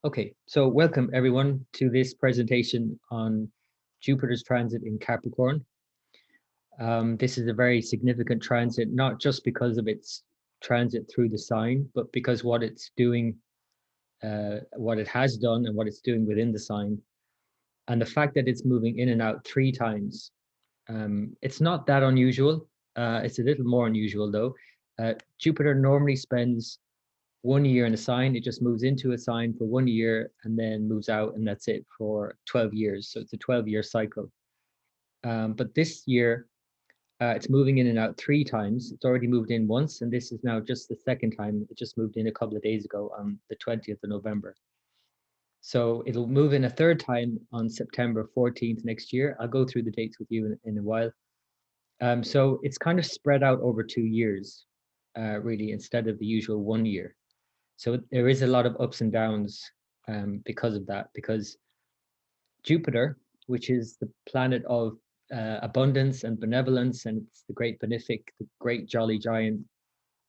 Okay, so welcome everyone to this presentation on Jupiter's transit in Capricorn. This is a very significant transit, not just because of its transit through the sign, but because what it's doing, what it has done and what it's doing within the sign. And the fact that it's moving in and out 3 times. It's not that unusual. It's a little more unusual though. Jupiter normally spends 1 year in a sign. It just moves into a sign for 1 year and then moves out, and that's it for 12 years. So it's a 12-year cycle. But this year, it's moving in and out 3 times. It's already moved in once, and this is now just the second time. It just moved in a couple of days ago on the 20th of November. So it'll move in a third time on September 14th next year. I'll go through the dates with you in a while. So it's kind of spread out over 2 years, really, instead of the usual 1 year. So there is a lot of ups and downs because of that, because Jupiter, which is the planet of abundance and benevolence, and it's the great benefic, the great jolly giant,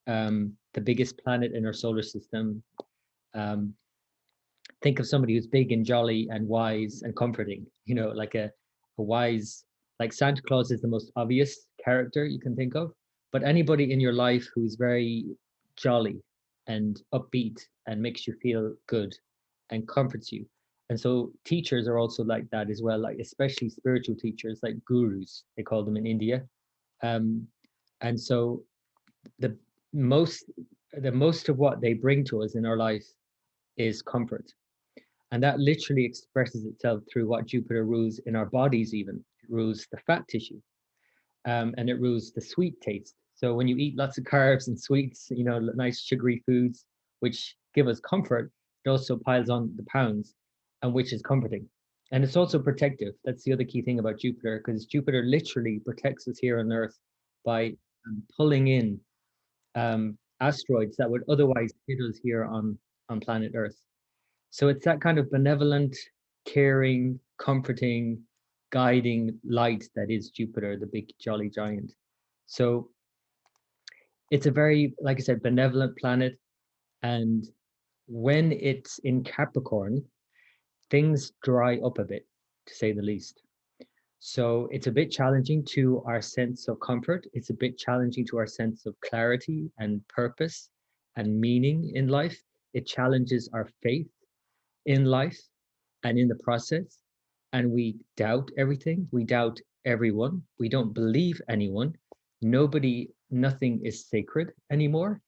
the biggest planet in our solar system. Think of somebody who's big and jolly and wise and comforting, like a wise, like Santa Claus is the most obvious character you can think of, but anybody in your life who's very jolly and upbeat and makes you feel good and comforts you. And so teachers are also like that as well, like especially spiritual teachers, like gurus, they call them in India. And so the most the most of what they bring to us in our life is comfort. And that literally expresses itself through what Jupiter rules in our bodies, even. It rules the fat tissue, and it rules the sweet taste. So when you eat lots of carbs and sweets, nice sugary foods, which give us comfort, it also piles on the pounds, and which is comforting. And it's also protective. That's the other key thing about Jupiter, because Jupiter literally protects us here on Earth by pulling in asteroids that would otherwise hit us here on planet Earth. So it's that kind of benevolent, caring, comforting, guiding light that is Jupiter, the big jolly giant. So it's a very, like I said, benevolent planet. And when it's in Capricorn, things dry up a bit, to say the least. So it's a bit challenging to our sense of comfort. It's a bit challenging to our sense of clarity and purpose and meaning in life. It challenges our faith in life and in the process. And we doubt everything. We doubt everyone. We don't believe anyone. Nothing is sacred anymore.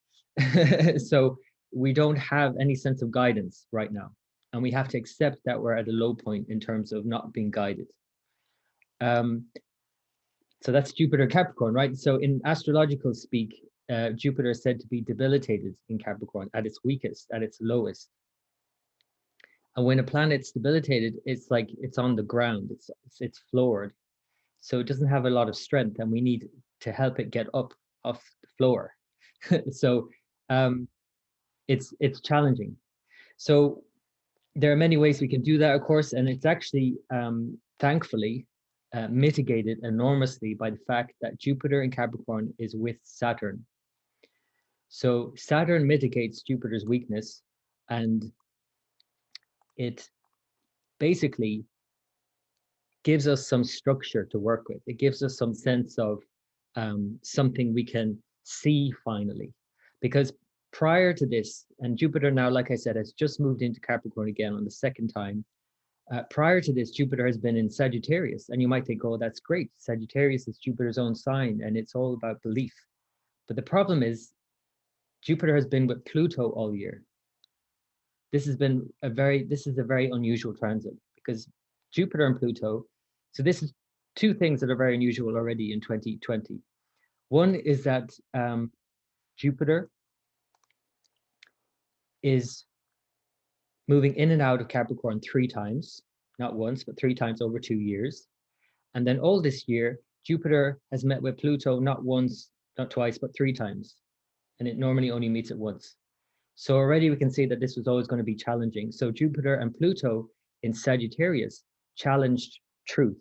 So we don't have any sense of guidance right now. And we have to accept that we're at a low point in terms of not being guided. So that's Jupiter Capricorn, right? So in astrological speak, Jupiter is said to be debilitated in Capricorn at its weakest, at its lowest. And when a planet's debilitated, it's like it's on the ground, it's floored. So it doesn't have a lot of strength, and we need to help it get up off the floor. So it's challenging. So there are many ways we can do that, of course, and it's actually thankfully mitigated enormously by the fact that Jupiter in Capricorn is with Saturn. So Saturn mitigates Jupiter's weakness, and it basically gives us some structure to work with. It gives us some sense of something we can see finally. Because prior to this, and Jupiter now, like I said, has just moved into Capricorn again on the second time. Prior to this, Jupiter has been in Sagittarius. And you might think, oh, that's great. Sagittarius is Jupiter's own sign, and it's all about belief. But the problem is, Jupiter has been with Pluto all year. This is a very unusual transit, because Jupiter and Pluto, so this is two things that are very unusual already in 2020. One is that Jupiter is moving in and out of Capricorn 3 times, not once, but 3 times over 2 years. And then all this year, Jupiter has met with Pluto not once, not twice, but 3 times. And it normally only meets at once. So already we can see that this was always going to be challenging. So Jupiter and Pluto in Sagittarius challenged truth.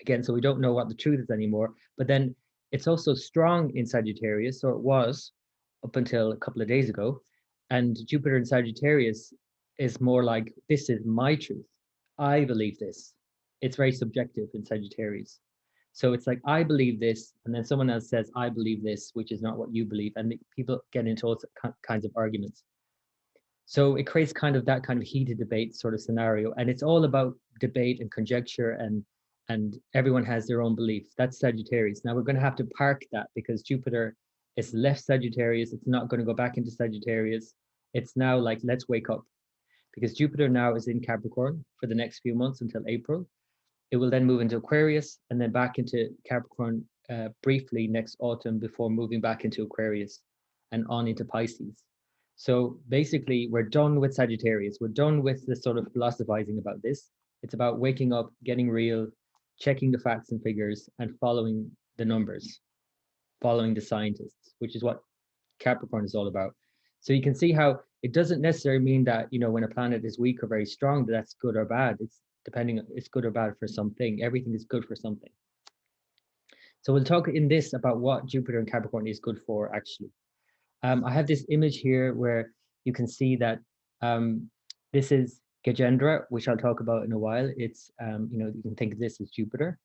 Again, so we don't know what the truth is anymore. But then it's also strong in Sagittarius, or it was up until a couple of days ago. And Jupiter in Sagittarius is more like, this is my truth. I believe this. It's very subjective in Sagittarius. So it's like, I believe this, and then someone else says, I believe this, which is not what you believe. And people get into all kinds of arguments. So it creates kind of that kind of heated debate sort of scenario. And it's all about debate and conjecture, and everyone has their own beliefs. That's Sagittarius. Now we're going to have to park that because Jupiter is left Sagittarius. It's not going to go back into Sagittarius. It's now like, let's wake up, because Jupiter now is in Capricorn for the next few months until April. It will then move into Aquarius and then back into Capricorn briefly next autumn before moving back into Aquarius and on into Pisces. So basically, we're done with Sagittarius. We're done with the sort of philosophizing about this. It's about waking up, getting real, checking the facts and figures, and following the numbers, following the scientists, which is what Capricorn is all about. So you can see how it doesn't necessarily mean that, you know, when a planet is weak or very strong, that's good or bad. It's depending, it's good or bad for something. Everything is good for something. So we'll talk in this about what Jupiter and Capricorn is good for, actually. I have this image here where you can see that this is Gajendra, which I'll talk about in a while. It's, you know, you can think of this as Jupiter,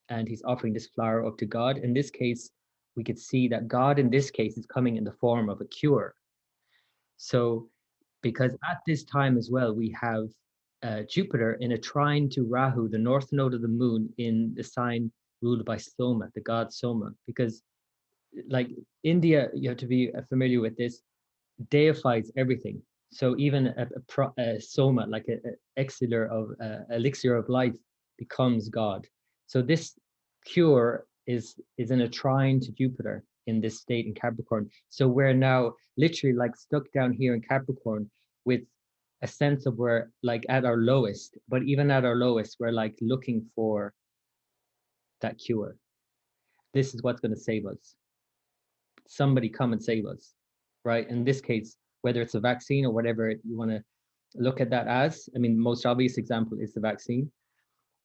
and he's offering this flower up to God. In this case, we could see that God in this case is coming in the form of a cure. So, because at this time as well, we have Jupiter in a trine to Rahu, the north node of the moon, in the sign ruled by Soma, the god Soma. Because, like India, you have to be familiar with this, deifies everything. So even a Soma, like an elixir of life, becomes God. So this cure is in a trine to Jupiter in this state in Capricorn. So we're now literally like stuck down here in Capricorn with a sense of we're like at our lowest, but even at our lowest, we're like looking for that cure. This is what's going to save us. Somebody come and save us, right? In this case, whether it's a vaccine or whatever you want to look at that as, I mean, most obvious example is the vaccine.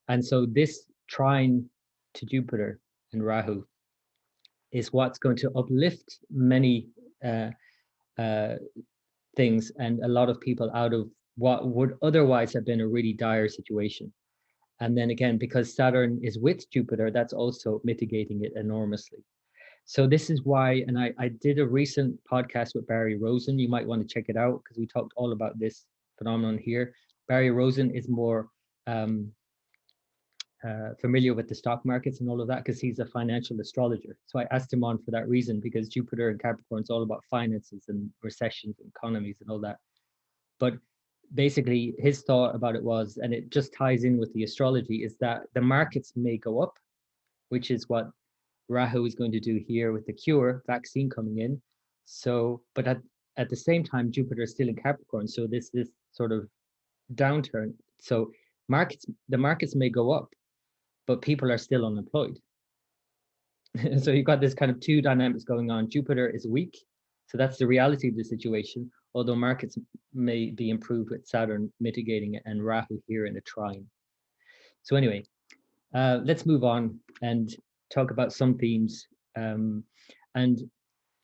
And so this trine to Jupiter and Rahu is what's going to uplift many things and a lot of people out of what would otherwise have been a really dire situation. And then again, because Saturn is with Jupiter, that's also mitigating it enormously. So this is why, and I did a recent podcast with Barry Rosen. You might want to check it out because we talked all about this phenomenon here. Barry Rosen is more familiar with the stock markets and all of that because he's a financial astrologer. So I asked him on for that reason, because Jupiter and Capricorn is all about finances and recessions and economies and all that. But basically his thought about it was, and it just ties in with the astrology, is that the markets may go up, which is what Rahu is going to do here with the cure vaccine coming in. So, but at the same time, Jupiter is still in Capricorn. So this sort of downturn. So the markets may go up, but people are still unemployed. So you've got this kind of two dynamics going on. Jupiter is weak. So that's the reality of the situation, although markets may be improved with Saturn mitigating it and Rahu here in a trine. So anyway, let's move on and talk about some themes. And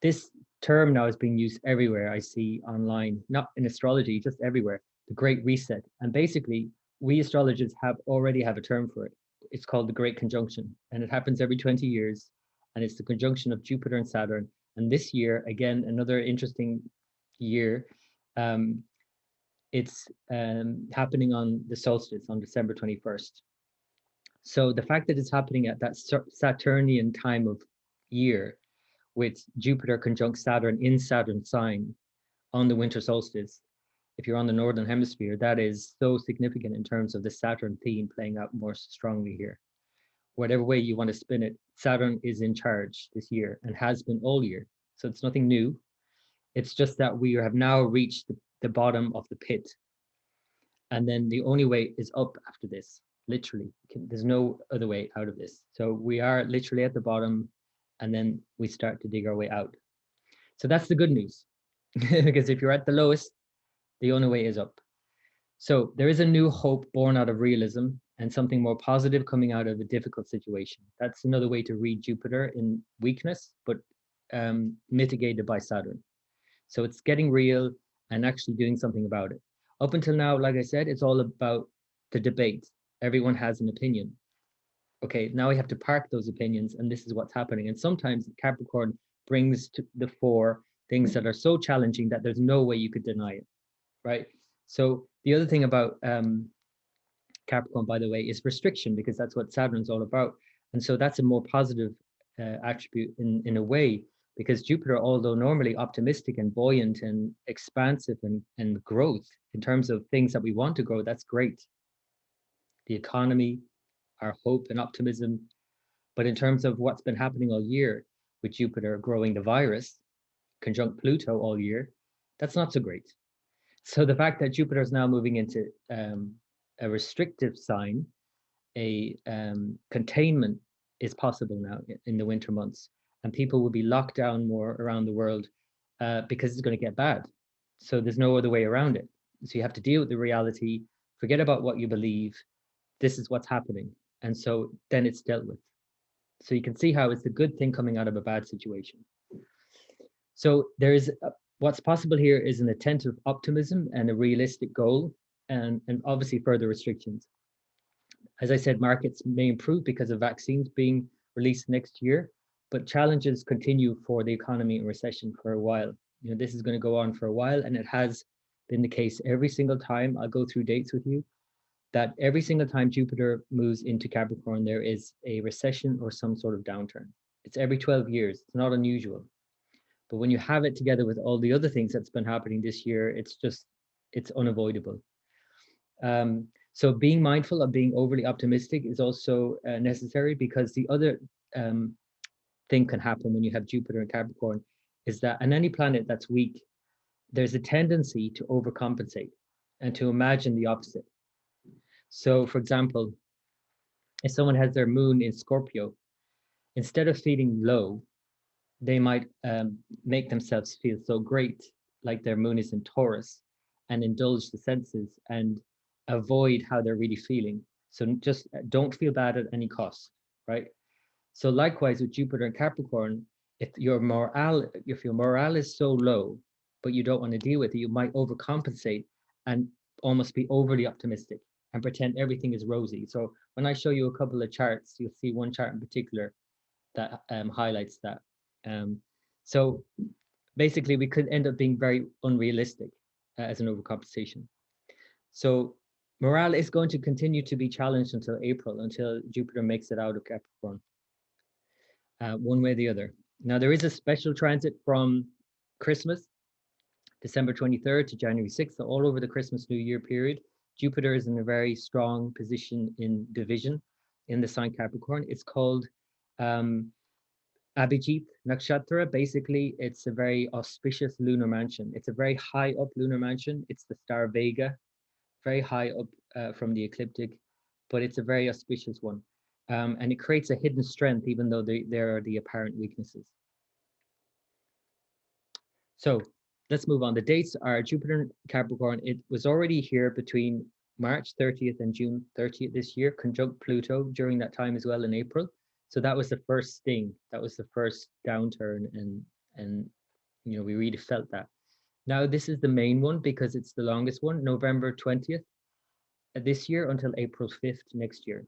this term now is being used everywhere I see online, not in astrology, just everywhere, the Great Reset. And basically, we astrologers already have a term for it. It's called the Great Conjunction, and it happens every 20 years. And it's the conjunction of Jupiter and Saturn. And this year, again, another interesting year, it's happening on the solstice on December 21st. So the fact that it's happening at that Saturnian time of year, with Jupiter conjunct Saturn in Saturn sign on the winter solstice, if you're on the northern hemisphere, that is so significant in terms of the Saturn theme playing out more strongly here. Whatever way you want to spin it, Saturn is in charge this year and has been all year. So it's nothing new. It's just that we have now reached the bottom of the pit. And then the only way is up after this, literally. There's no other way out of this. So we are literally at the bottom, and then we start to dig our way out. So that's the good news. Because if you're at the lowest, the only way is up. So there is a new hope born out of realism and something more positive coming out of a difficult situation. That's another way to read Jupiter in weakness, but mitigated by Saturn. So it's getting real and actually doing something about it. Up until now, like I said, it's all about the debate. Everyone has an opinion. Okay, now we have to park those opinions, and this is what's happening. And sometimes Capricorn brings to the fore things that are so challenging that there's no way you could deny it, right? So the other thing about Capricorn, by the way, is restriction, because that's what Saturn's all about. And so that's a more positive attribute in a way, because Jupiter, although normally optimistic and buoyant and expansive and growth in terms of things that we want to grow, that's great. The economy, our hope and optimism. But in terms of what's been happening all year with Jupiter growing the virus, conjunct Pluto all year, that's not so great. So the fact that Jupiter is now moving into a restrictive sign, a containment is possible now in the winter months, and people will be locked down more around the world because it's going to get bad. So there's no other way around it. So you have to deal with the reality, forget about what you believe. This is what's happening. And so then it's dealt with. So you can see how it's a good thing coming out of a bad situation. So there is what's possible here is an attentive optimism and a realistic goal, and obviously further restrictions. As I said, markets may improve because of vaccines being released next year, but challenges continue for the economy and recession for a while. You know, this is going to go on for a while, and it has been the case every single time. I'll go through dates with you, that every single time Jupiter moves into Capricorn, there is a recession or some sort of downturn. It's every 12 years. It's not unusual. But when you have it together with all the other things that's been happening this year, it's unavoidable. So being mindful of being overly optimistic is also necessary, because the other thing can happen when you have Jupiter and Capricorn is that, and any planet that's weak, there's a tendency to overcompensate and to imagine the opposite. So for example, if someone has their moon in Scorpio, instead of feeling low, they might make themselves feel so great, like their moon is in Taurus, and indulge the senses and avoid how they're really feeling. So just don't feel bad at any cost, right? So likewise with Jupiter and Capricorn, if your morale is so low, but you don't want to deal with it, you might overcompensate and almost be overly optimistic and pretend everything is rosy. So when I show you a couple of charts, you'll see one chart in particular that highlights that. So basically, we could end up being very unrealistic as an overcompensation. So morale is going to continue to be challenged until April, until Jupiter makes it out of Capricorn, one way or the other. Now, there is a special transit from Christmas, December 23rd to January 6th, so all over the Christmas New Year period. Jupiter is in a very strong position in division in the sign Capricorn. It's called Abhijit Nakshatra. Basically, it's a very auspicious lunar mansion. It's a very high up lunar mansion. It's the star Vega, very high up from the ecliptic, but it's a very auspicious one. And it creates a hidden strength, even though there are the apparent weaknesses. So let's move on. The dates are Jupiter and Capricorn. It was already here between March 30th and June 30th this year, conjunct Pluto during that time as well in April. So that was the first sting. That was the first downturn, and you know, we really felt that. Now this is the main one because it's the longest one, November 20th this year until April 5th next year.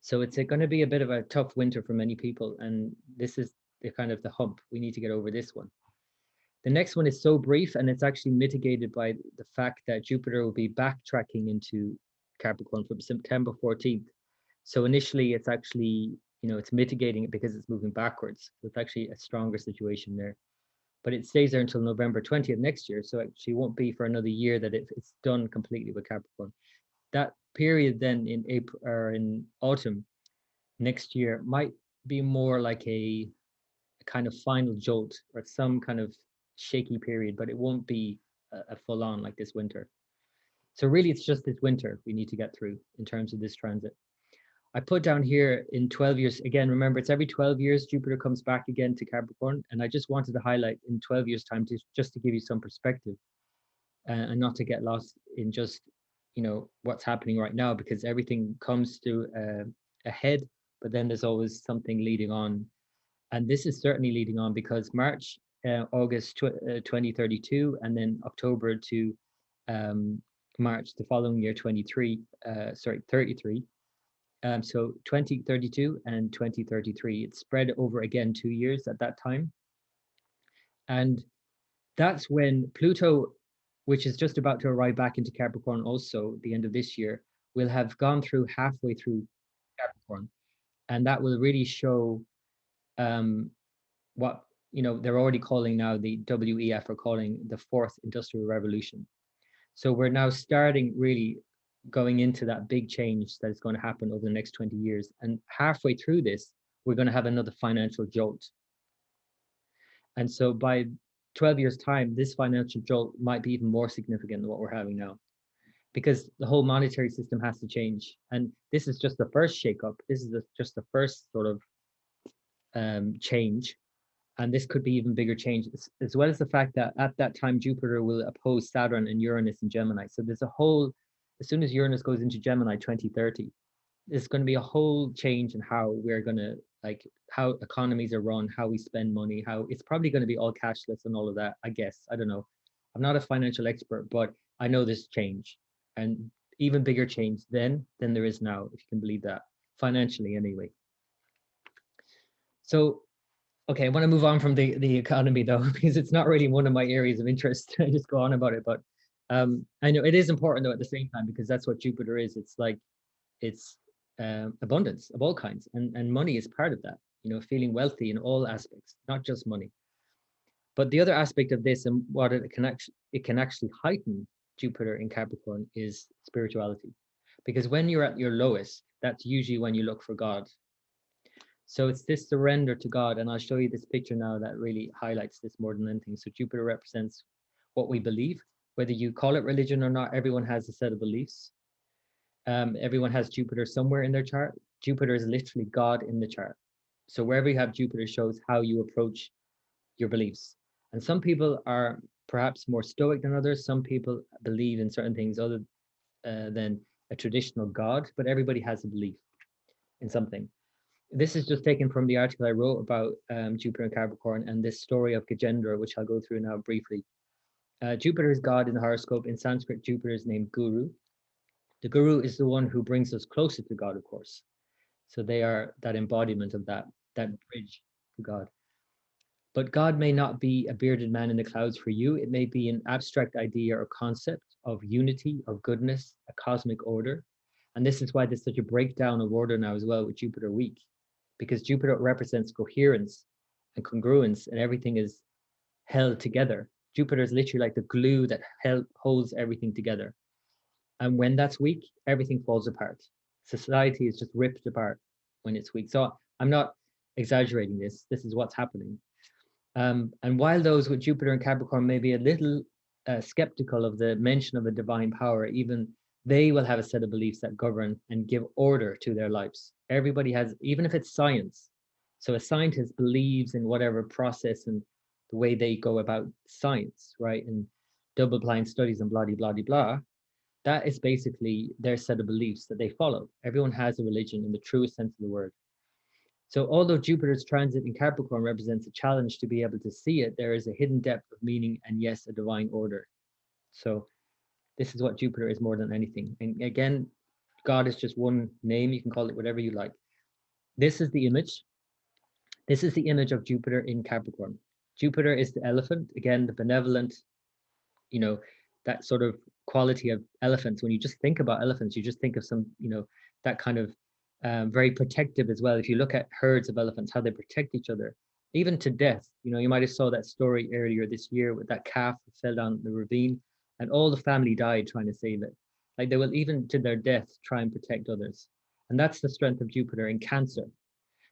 So it's going to be a bit of a tough winter for many people, and this is the kind of the hump. We need to get over this one. The next one is so brief, and it's actually mitigated by the fact that Jupiter will be backtracking into Capricorn from September 14th. So initially it's actually, you know, it's mitigating it because it's moving backwards. So it's actually a stronger situation there. But it stays there until November 20th next year. So actually won't be for another year that it's done completely with Capricorn. That period then in April or in autumn next year might be more like a kind of final jolt or some kind of shaky period, but it won't be a full on like this winter. So really it's just this winter we need to get through in terms of this transit. I put down here in 12 years, again, remember it's every 12 years Jupiter comes back again to Capricorn. And I just wanted to highlight in 12 years time just to give you some perspective and not to get lost in just, you know, what's happening right now, because everything comes to a head, but then there's always something leading on. And this is certainly leading on because March, August 2032, and then October to March the following year, 33. So 2032 and 2033, it's spread over again 2 years at that time. And that's when Pluto, which is just about to arrive back into Capricorn also the end of this year, will have gone through halfway through Capricorn. And that will really show what, they're already calling now the WEF, are calling the fourth industrial revolution. So we're now starting really going into that big change that is going to happen over the next 20 years. And halfway through this, we're going to have another financial jolt. And so by 12 years' time, this financial jolt might be even more significant than what we're having now, because the whole monetary system has to change. And this is just the first shakeup. This is just the first sort of change. And this could be even bigger change, as well as the fact that at that time, Jupiter will oppose Saturn and Uranus in Gemini. So there's a whole, as soon as Uranus goes into Gemini 2030, there's going to be a whole change in how we're going to, like, how economies are run, how we spend money, how it's probably going to be all cashless and all of that, I guess. I don't know. I'm not a financial expert, but I know this change, and even bigger change then than there is now, if you can believe that, financially anyway. So, okay, I want to move on from the economy though, because it's not really one of my areas of interest. I just go on about it, but I know it is important though at the same time, because that's what Jupiter is. It's like, it's abundance of all kinds, and money is part of that, feeling wealthy in all aspects, not just money. But the other aspect of this, and what it can actually heighten Jupiter in Capricorn, is spirituality. Because when you're at your lowest, that's usually when you look for God. So it's this surrender to God. And I'll show you this picture now that really highlights this more than anything. So Jupiter represents what we believe, whether you call it religion or not. Everyone has a set of beliefs. Everyone has Jupiter somewhere in their chart. Jupiter is literally God in the chart. So wherever you have Jupiter shows how you approach your beliefs. And some people are perhaps more stoic than others. Some people believe in certain things other than a traditional God, but everybody has a belief in something. This is just taken from the article I wrote about Jupiter and Capricorn, and this story of Gajendra, which I'll go through now briefly. Jupiter is God in the horoscope. In Sanskrit, Jupiter is named Guru. The Guru is the one who brings us closer to God, of course. So they are that embodiment of that bridge to God. But God may not be a bearded man in the clouds for you. It may be an abstract idea or concept of unity, of goodness, a cosmic order. And this is why there's such a breakdown of order now as well with Jupiter weak, because Jupiter represents coherence and congruence, and everything is held together. Jupiter is literally like the glue that holds everything together. And when that's weak, everything falls apart. Society is just ripped apart when it's weak. So I'm not exaggerating this. This is what's happening. And while those with Jupiter and Capricorn may be a little skeptical of the mention of a divine power, even they will have a set of beliefs that govern and give order to their lives. Everybody has, even if it's science. So a scientist believes in whatever process and the way they go about science, right? And double-blind studies and blah, blah, blah, blah. That is basically their set of beliefs that they follow. Everyone has a religion in the truest sense of the word. So although Jupiter's transit in Capricorn represents a challenge to be able to see it, there is a hidden depth of meaning and, yes, a divine order. So this is what Jupiter is more than anything. And again, God is just one name. You can call it whatever you like. This is the image. This is the image of Jupiter in Capricorn. Jupiter is the elephant, again, the benevolent, that sort of quality of elephants. When you just think about elephants, you just think of some, that kind of very protective as well. If you look at herds of elephants, how they protect each other, even to death. You might have saw that story earlier this year with that calf that fell down the ravine and all the family died trying to save it. Like they will even to their death try and protect others. And that's the strength of Jupiter in Cancer.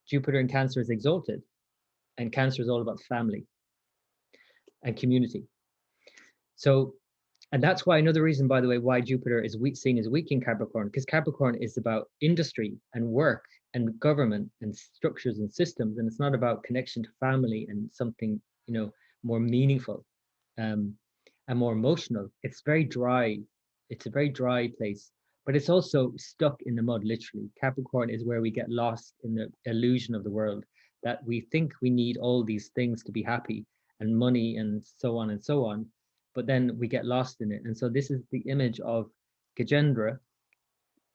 Jupiter in Cancer is exalted, and Cancer is all about family and community. So, and that's why another reason, by the way, why Jupiter is seen as weak in Capricorn, because Capricorn is about industry and work and government and structures and systems, and it's not about connection to family and something, more meaningful and more emotional. It's very dry. It's a very dry place, but it's also stuck in the mud, literally. Capricorn is where we get lost in the illusion of the world, that we think we need all these things to be happy and money and so on and so on. but then we get lost in it. And so this is the image of Gajendra.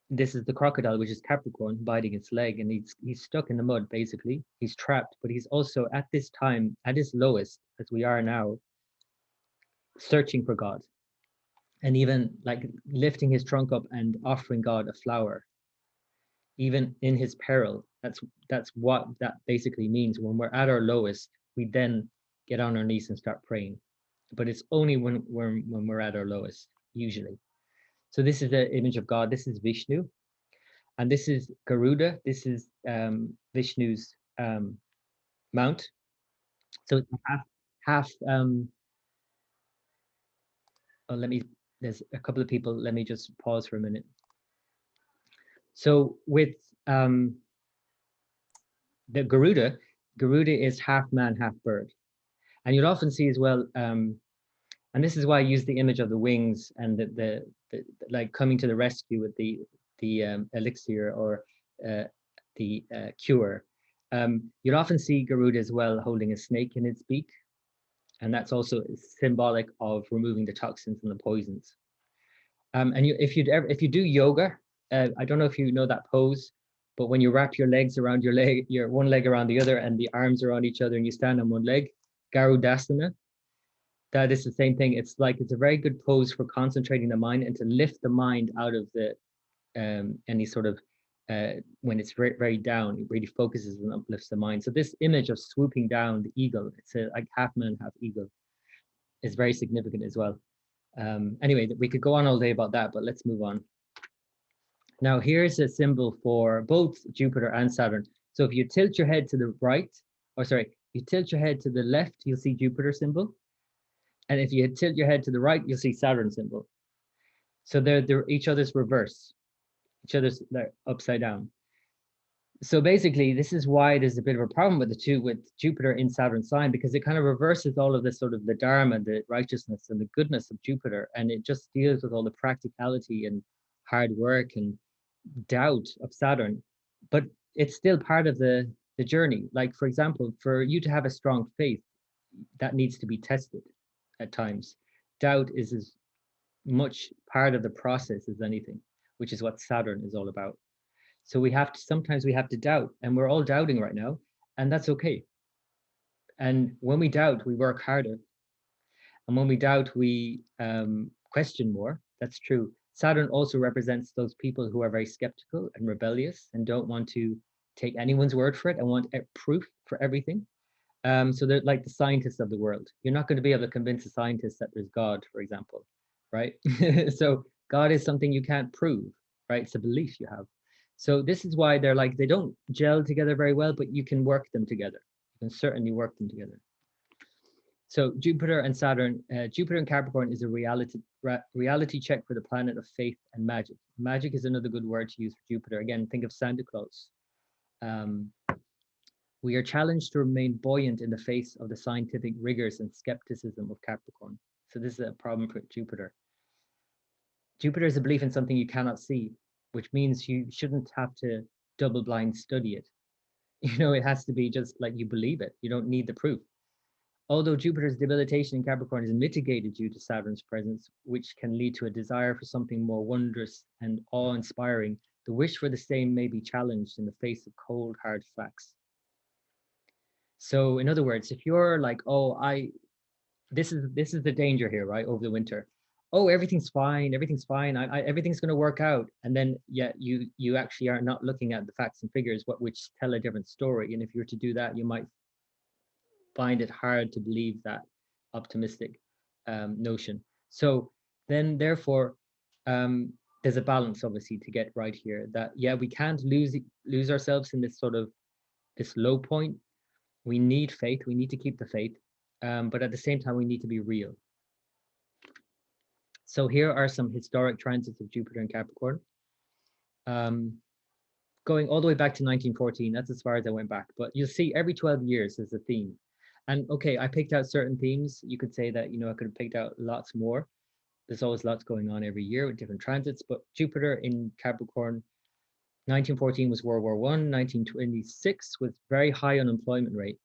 This is the crocodile, which is Capricorn, biting its leg, and he's stuck in the mud, basically. He's trapped, but he's also at this time, at his lowest, as we are now, searching for God, and even like lifting his trunk up and offering God a flower, even in his peril. That's what that basically means. When we're at our lowest, we then get on our knees and start praying. But it's only when we're at our lowest, usually. So this is the image of God. This is Vishnu. And this is Garuda. This is Vishnu's mount. So it's half. Oh, there's a couple of people. Let me just pause for a minute. So with the Garuda is half man, half bird. And you'll often see as well, and this is why I use the image of the wings and the like coming to the rescue with the elixir or the cure. You'll often see Garuda as well holding a snake in its beak, and that's also symbolic of removing the toxins and the poisons. And if you do yoga, I don't know if you know that pose, but when you wrap your legs around your one leg around the other, and the arms around each other, and you stand on one leg, Garudasana. That is the same thing. It's a very good pose for concentrating the mind and to lift the mind out of the any sort of when it's very, very down. It really focuses and uplifts the mind. So this image of swooping down, the eagle, it's like half man, half eagle, is very significant as well. Anyway, we could go on all day about that, but let's move on. Now here's a symbol for both Jupiter and Saturn. So if you tilt your head to the right, or sorry, if you tilt your head to the left, you'll see Jupiter symbol. And if you tilt your head to the right, you'll see Saturn symbol. So they're each other's reverse, each other's upside down. So basically, this is why there's a bit of a problem with the two, with Jupiter in Saturn sign, because it kind of reverses all of this sort of the dharma, the righteousness and the goodness of Jupiter. And it just deals with all the practicality and hard work and doubt of Saturn. But it's still part of the journey. Like, for example, for you to have a strong faith, that needs to be tested at times. Doubt is as much part of the process as anything, which is what Saturn is all about. So sometimes we have to doubt, and we're all doubting right now, and that's okay. And when we doubt, we work harder. And when we doubt, we question more. That's true. Saturn also represents those people who are very skeptical and rebellious and don't want to take anyone's word for it and want proof for everything. So they're like the scientists of the world. You're not going to be able to convince a scientist that there's God, for example, right? So God is something you can't prove, right? It's a belief you have. So this is why they don't gel together very well, but you can work them together. You can certainly work them together. So Jupiter and Saturn, Jupiter and Capricorn is a reality check for the planet of faith and magic. Magic is another good word to use for Jupiter. Again, think of Santa Claus. We are challenged to remain buoyant in the face of the scientific rigors and skepticism of Capricorn. So this is a problem for Jupiter. Jupiter is a belief in something you cannot see, which means you shouldn't have to double blind study it. It has to be just like you believe it. You don't need the proof. Although Jupiter's debilitation in Capricorn is mitigated due to Saturn's presence, which can lead to a desire for something more wondrous and awe-inspiring, the wish for the same may be challenged in the face of cold, hard facts. So in other words, if you're like, oh, this is the danger here, right? Over the winter. Oh, everything's fine. Everything's fine. Everything's going to work out. And then, yeah, you actually are not looking at the facts and figures, which tell a different story. And if you were to do that, you might find it hard to believe that optimistic notion. So then, therefore, there's a balance, obviously, to get right here. That we can't lose ourselves in this sort of this low point. We need faith. We need to keep the faith, but at the same time, we need to be real. So here are some historic transits of Jupiter and Capricorn. Going all the way back to 1914, that's as far as I went back. But you'll see every 12 years there's a theme. And okay, I picked out certain themes. You could say that, I could have picked out lots more. There's always lots going on every year with different transits. But Jupiter in Capricorn, 1914 was World War I. 1926 was very high unemployment rate.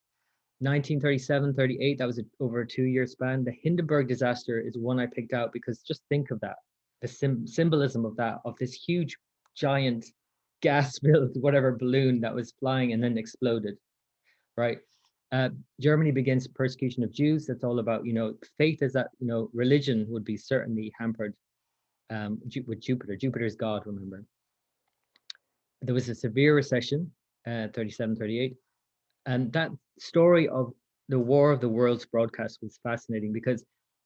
1937, 38, that was over a 2-year span. The Hindenburg disaster is one I picked out because just think of that, the symbolism of that, of this huge, giant gas-filled whatever balloon that was flying and then exploded, right? Germany begins persecution of Jews. That's all about, faith is that, religion would be certainly hampered with Jupiter. Jupiter is God, remember. There was a severe recession, 37, 38. And that story of the War of the Worlds broadcast was fascinating because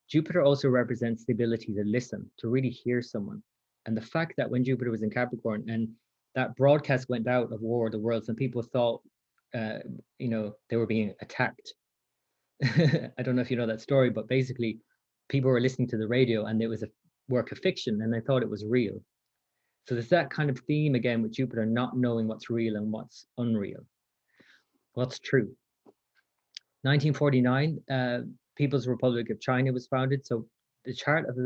Jupiter also represents the ability to listen, to really hear someone. And the fact that when Jupiter was in Capricorn and that broadcast went out of War of the Worlds and people thought, they were being attacked. I don't know if you know that story, but basically people were listening to the radio and it was a work of fiction and they thought it was real. So there's that kind of theme again with Jupiter not knowing what's real and what's unreal, what's true. 1949, People's Republic of China was founded. So the chart of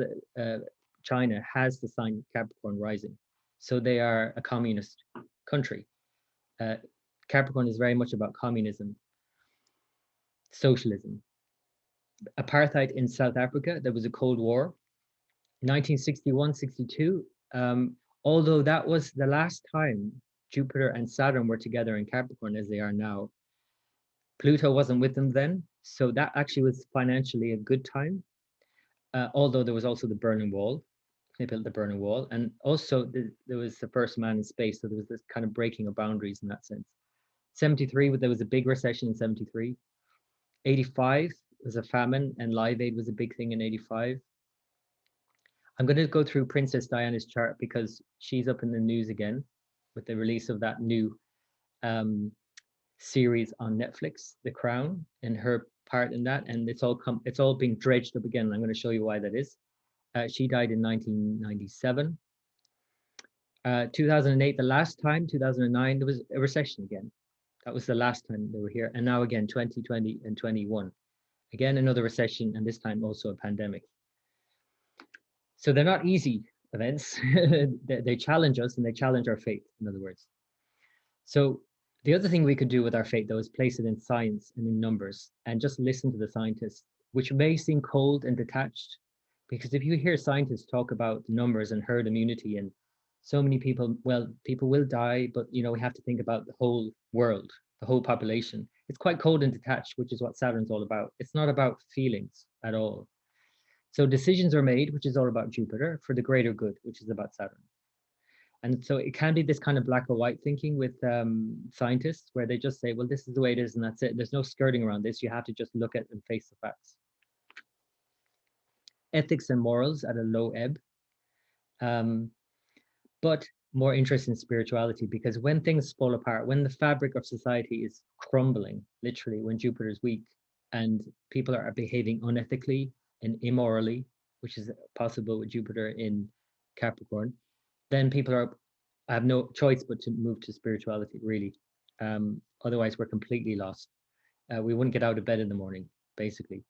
China has the sign Capricorn rising. So they are a communist country. Capricorn is very much about communism, socialism. Apartheid in South Africa, there was a Cold War. 1961, 62, although that was the last time Jupiter and Saturn were together in Capricorn as they are now. Pluto wasn't with them then, so that actually was financially a good time. Although there was also the Berlin Wall. They built the Berlin Wall, and also there was the first man in space, so there was this kind of breaking of boundaries in that sense. 73, there was a big recession in 73. 85 was a famine, and Live Aid was a big thing in 85. I'm going to go through Princess Diana's chart because she's up in the news again with the release of that new series on Netflix, The Crown, and her part in that, and it's all being dredged up again. I'm going to show you why that is. She died in 1997. 2008, the last time, 2009, there was a recession again. That was the last time they were here. And now again, 2020 and 21. Again, another recession, and this time also a pandemic. So they're not easy events. They challenge us and they challenge our faith, in other words. So the other thing we could do with our faith, though, is place it in science and in numbers and just listen to the scientists, which may seem cold and detached. Because if you hear scientists talk about numbers and herd immunity and so many people, well, people will die, but we have to think about the whole world, the whole population. It's quite cold and detached, which is what Saturn's all about. It's not about feelings at all. So decisions are made, which is all about Jupiter, for the greater good, which is about Saturn. And so it can be this kind of black or white thinking with scientists where they just say, well, this is the way it is and that's it. There's no skirting around this. You have to just look at and face the facts. Ethics and morals at a low ebb, but more interest in spirituality, because when things fall apart, when the fabric of society is crumbling, literally when Jupiter is weak and people are behaving unethically and immorally, which is possible with Jupiter in Capricorn, then people have no choice but to move to spirituality, really. Otherwise, we're completely lost. We wouldn't get out of bed in the morning, basically.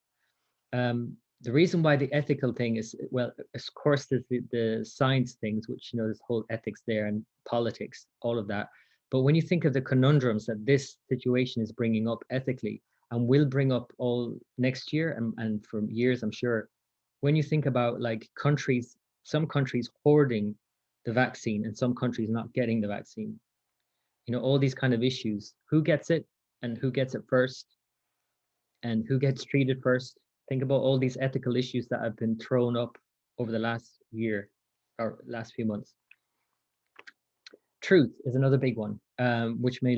The reason why the ethical thing is, well, of course, there's the science things, which, there's whole ethics there and politics, all of that. But when you think of the conundrums that this situation is bringing up ethically and will bring up all next year and for years, I'm sure, when you think about like countries, some countries hoarding the vaccine and some countries not getting the vaccine, all these kind of issues, who gets it and who gets it first and who gets treated first. Think about all these ethical issues that have been thrown up over the last year or last few months. Truth is another big one, which we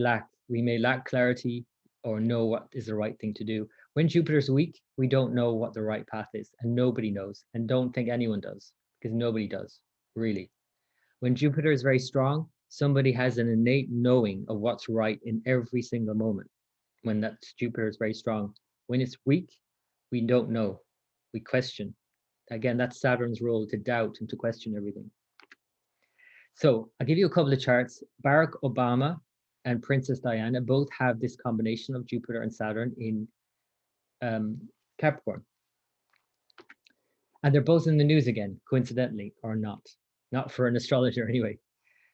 may lack clarity or know what is the right thing to do. When Jupiter's weak, we don't know what the right path is, and nobody knows, and don't think anyone does, because nobody does, really. When Jupiter is very strong, somebody has an innate knowing of what's right in every single moment, when that Jupiter is very strong. When it's weak, we don't know, we question. Again, that's Saturn's role, to doubt and to question everything. So I'll give you a couple of charts. Barack Obama and Princess Diana both have this combination of Jupiter and Saturn in Capricorn. And they're both in the news again, coincidentally, or not for an astrologer anyway.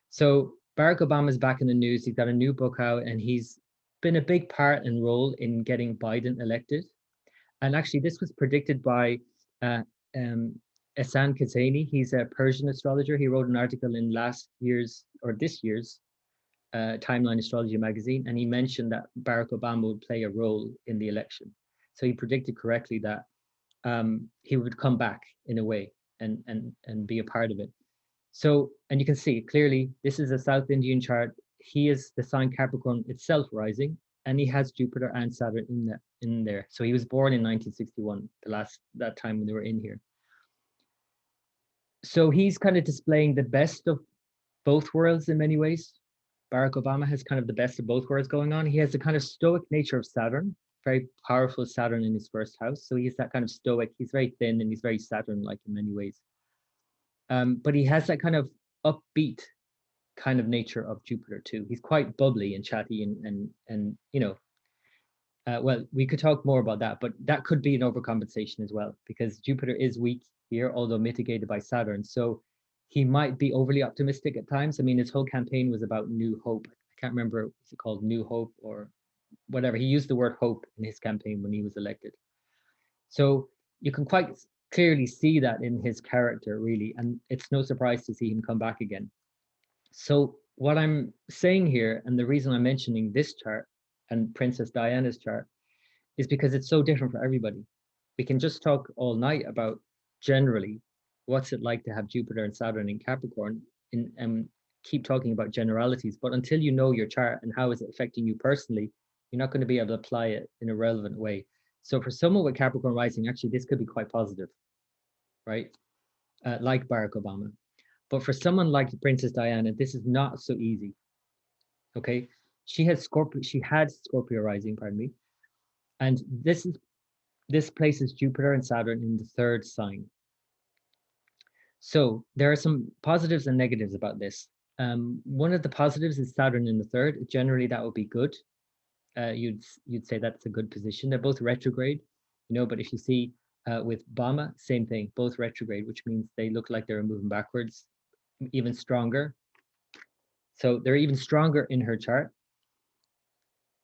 So Barack Obama's back in the news. He's got a new book out and he's been a big part and role in getting Biden elected. And actually, this was predicted by uh, um, Ehsan Kassani. He's a Persian astrologer. He wrote an article in last year's or this year's Timeline Astrology magazine, and he mentioned that Barack Obama would play a role in the election. So he predicted correctly that he would come back in a way and be a part of it. So, and you can see clearly, this is a South Indian chart. He is the sign Capricorn itself rising, and he has Jupiter and Saturn in there. So he was born in 1961, that time when they were in here. So he's kind of displaying the best of both worlds in many ways. Barack Obama has kind of the best of both worlds going on. He has the kind of stoic nature of Saturn, very powerful Saturn in his first house. So he's that kind of stoic. He's very thin and he's very Saturn-like in many ways. But he has that kind of upbeat kind of nature of Jupiter too. He's quite bubbly and chatty and you know, well, we could talk more about that, but that could be an overcompensation as well because Jupiter is weak here, although mitigated by Saturn. So he might be overly optimistic at times. I mean, his whole campaign was about new hope. I can't remember, is it called New Hope or whatever? He used the word hope in his campaign when he was elected. So you can quite clearly see that in his character, really, and it's no surprise to see him come back again. So what I'm saying here, and the reason I'm mentioning this chart and Princess Diana's chart, is because it's so different for everybody. We can just talk all night about generally what's it like to have Jupiter and Saturn in Capricorn and keep talking about generalities. But until you know your chart and how is it affecting you personally, you're not going to be able to apply it in a relevant way. So for someone with Capricorn rising, actually, this could be quite positive, right? Like Barack Obama. But for someone like Princess Diana, this is not so easy. Okay, she had Scorpio rising, pardon me, and this places Jupiter and Saturn in the third sign. So there are some positives and negatives about this. One of the positives is Saturn in the third. Generally, that would be good. You'd say that's a good position. They're both retrograde, you know. But if you see with Obama, same thing, both retrograde, which means they look like they're moving backwards, even stronger. So they're even stronger in her chart.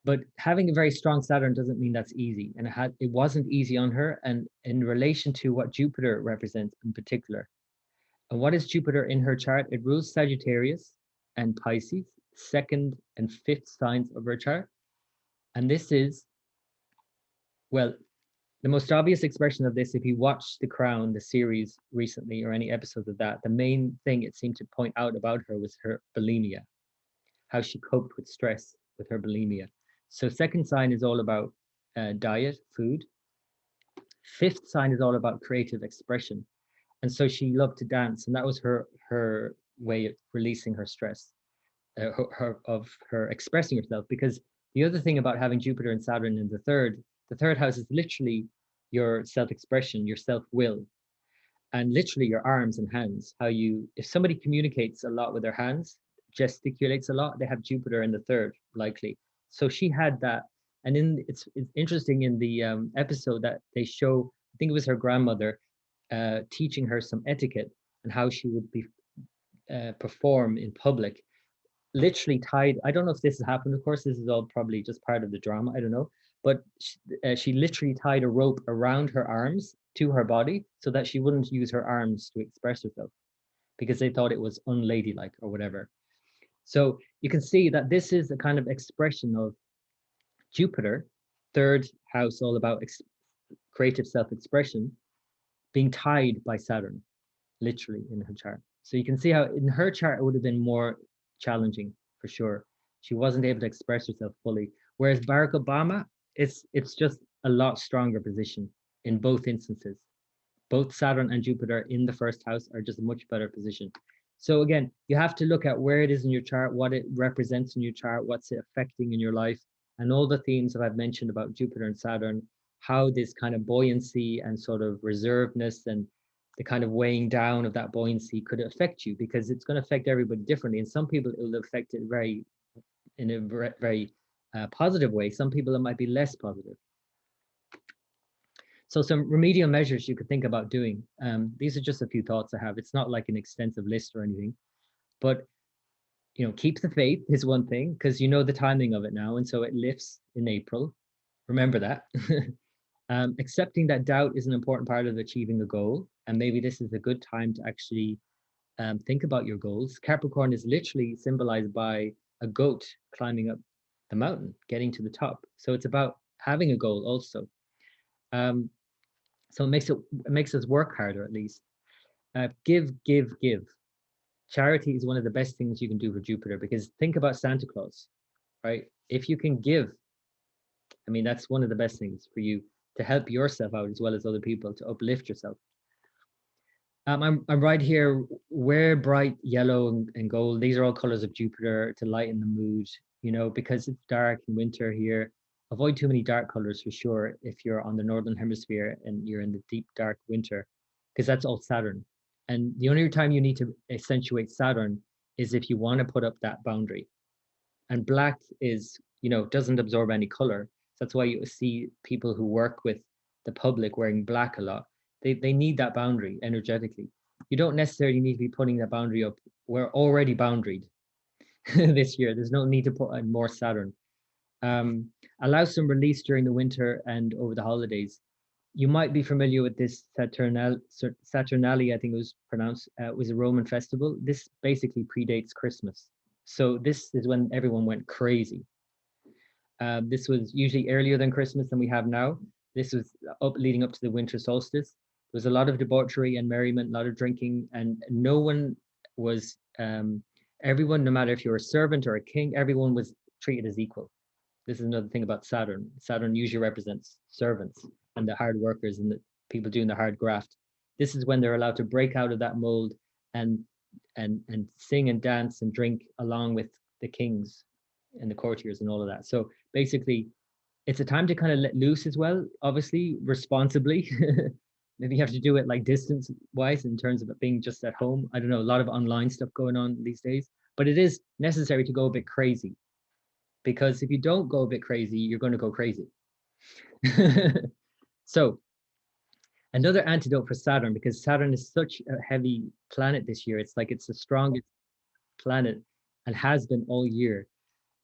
But having a very strong Saturn doesn't mean that's easy, and it wasn't easy on her. And in relation to what Jupiter represents in particular. And what is Jupiter in her chart? It rules Sagittarius and Pisces, second and fifth signs of her chart. And this is, well, the most obvious expression of this, if you watched The Crown, the series recently, or any episodes of that, the main thing it seemed to point out about her was her bulimia, how she coped with stress with her bulimia. So second sign is all about diet, food. Fifth sign is all about creative expression. And so she loved to dance, and that was her way of releasing her stress, of her expressing herself. Because the other thing about having Jupiter and Saturn in the third house is literally your self-expression, your self-will, and literally your arms and hands. If somebody communicates a lot with their hands, gesticulates a lot, they have Jupiter in the third, likely. So she had that. And it's interesting in the episode that they show, I think it was her grandmother teaching her some etiquette and how she would perform in public, literally tied. I don't know if this has happened. Of course, this is all probably just part of the drama. I don't know. But she literally tied a rope around her arms to her body so that she wouldn't use her arms to express herself because they thought it was unladylike or whatever. So you can see that this is a kind of expression of Jupiter, third house, all about creative self-expression, being tied by Saturn, literally in her chart. So you can see how in her chart it would have been more challenging for sure. She wasn't able to express herself fully. Whereas Barack Obama, it's just a lot stronger position in both instances. Both Saturn and Jupiter in the first house are just a much better position. So again, you have to look at where it is in your chart, what it represents in your chart, what's it affecting in your life, and all the themes that I've mentioned about Jupiter and Saturn, how this kind of buoyancy and sort of reservedness and the kind of weighing down of that buoyancy could affect you, because it's going to affect everybody differently. And some people it will affect it in a very positive way. Some people it might be less positive. So some remedial measures you could think about doing. These are just a few thoughts I have. It's not like an extensive list or anything, but keep the faith is one thing, because you know the timing of it now, and so it lifts in April. Remember that. Accepting that doubt is an important part of achieving a goal, and maybe this is a good time to actually think about your goals. Capricorn is literally symbolized by a goat climbing up the mountain, getting to the top. So it's about having a goal also. Um, so it makes us work harder at least. Give, give, give. Charity is one of the best things you can do for Jupiter, because think about Santa Claus, right? If you can give, I mean, that's one of the best things for you, to help yourself out as well as other people, to uplift yourself. I'm right here. Wear bright yellow and gold. These are all colors of Jupiter to lighten the mood, because it's dark in winter here. Avoid too many dark colors for sure if you're on the northern hemisphere and you're in the deep dark winter, because that's all Saturn. And the only time you need to accentuate Saturn is if you want to put up that boundary. And black is, doesn't absorb any color. So that's why you see people who work with the public wearing black a lot. They need that boundary energetically. You don't necessarily need to be putting that boundary up. We're already boundaried this year. There's no need to put in more Saturn. Allow some release during the winter and over the holidays. You might be familiar with this Saturnale, I think it was pronounced, was a Roman festival. This basically predates Christmas. So this is when everyone went crazy. This was usually earlier than Christmas than we have now. This was leading up to the winter solstice. There was a lot of debauchery and merriment, a lot of drinking, and no one was, everyone, no matter if you're a servant or a king, everyone was treated as equal. This is another thing about Saturn. Saturn usually represents servants and the hard workers and the people doing the hard graft. This is when they're allowed to break out of that mold and sing and dance and drink along with the kings and the courtiers and all of that. So basically, it's a time to kind of let loose as well, obviously, responsibly. Maybe you have to do it like distance wise in terms of it being just at home. I don't know, a lot of online stuff going on these days, but it is necessary to go a bit crazy, because if you don't go a bit crazy, you're going to go crazy. So another antidote for Saturn, because Saturn is such a heavy planet this year. It's like it's the strongest planet and has been all year.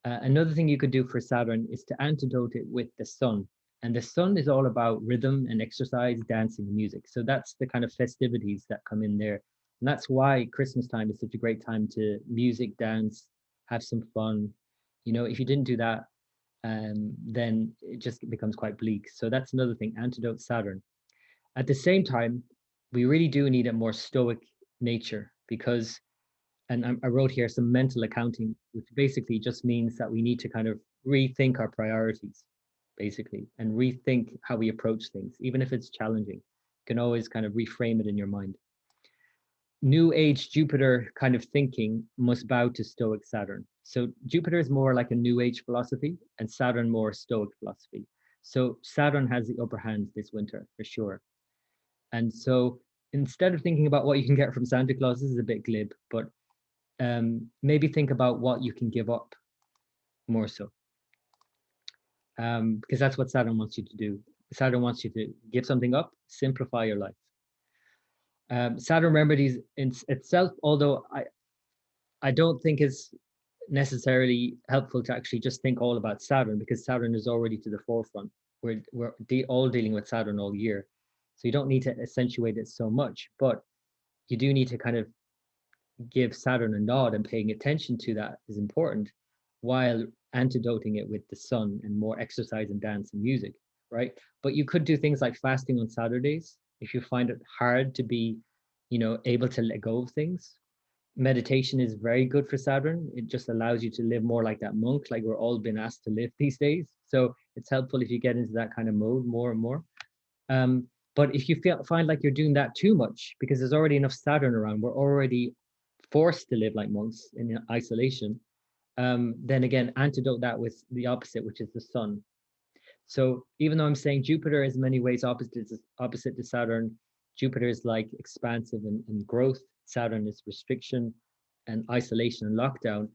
Another thing you could do for Saturn is to antidote it with the sun. And the sun is all about rhythm and exercise, dancing, and music. So that's the kind of festivities that come in there. And that's why Christmas time is such a great time to music, dance, have some fun. If you didn't do that, then it just becomes quite bleak. So that's another thing, antidote Saturn. At the same time, we really do need a more stoic nature, because, and I wrote here some mental accounting, which basically just means that we need to kind of rethink our priorities, basically, and rethink how we approach things, even if it's challenging. You can always kind of reframe it in your mind. New Age Jupiter kind of thinking must bow to Stoic Saturn. So Jupiter is more like a New Age philosophy, and Saturn more Stoic philosophy. So Saturn has the upper hand this winter for sure. And so instead of thinking about what you can get from Santa Claus, this is a bit glib, but maybe think about what you can give up more so. Because that's what Saturn wants you to do. Saturn wants you to give something up, simplify your life. Saturn remedies in itself, although I don't think it's necessarily helpful to actually just think all about Saturn, because Saturn is already to the forefront. We're all dealing with Saturn all year. So you don't need to accentuate it so much, but you do need to kind of give Saturn a nod, and paying attention to that is important, while antidoting it with the sun and more exercise and dance and music, right? But you could do things like fasting on Saturdays if you find it hard to be, able to let go of things. Meditation is very good for Saturn. It just allows you to live more like that monk, like we're all been asked to live these days. So it's helpful if you get into that kind of mode more and more. But if you find like you're doing that too much, because there's already enough Saturn around, we're already forced to live like monks in isolation, then again, antidote that with the opposite, which is the sun. So even though I'm saying Jupiter is in many ways opposite to Saturn, Jupiter is like expansive and growth. Saturn is restriction and isolation and lockdown.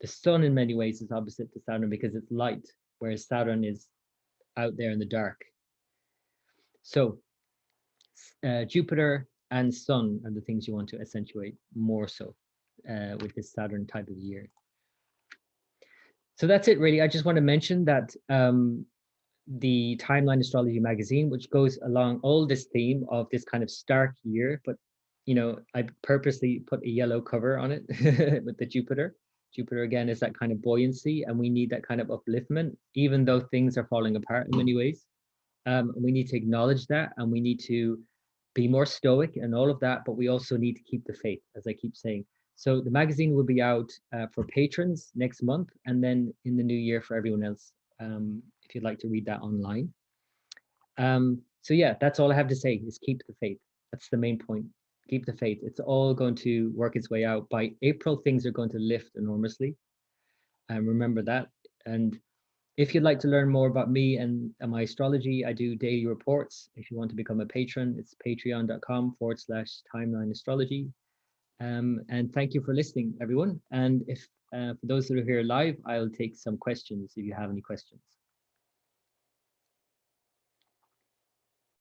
The sun in many ways is opposite to Saturn because it's light, whereas Saturn is out there in the dark. So Jupiter and sun are the things you want to accentuate more so. with this Saturn type of year. So that's it, really. I just want to mention that the Timeline Astrology magazine, which goes along all this theme of this kind of stark year, but I purposely put a yellow cover on it with the Jupiter. Jupiter again is that kind of buoyancy, and we need that kind of upliftment, even though things are falling apart in many ways. We need to acknowledge that, and we need to be more stoic and all of that, but we also need to keep the faith, as I keep saying. So the magazine will be out for patrons next month, and then in the new year for everyone else, if you'd like to read that online. So yeah, that's all I have to say, is keep the faith. That's the main point. Keep the faith. It's all going to work its way out. By April, things are going to lift enormously. And remember that. And if you'd like to learn more about me and my astrology, I do daily reports. If you want to become a patron, it's patreon.com/timeline astrology. And thank you for listening, everyone. And if for those that are here live, I'll take some questions if you have any questions.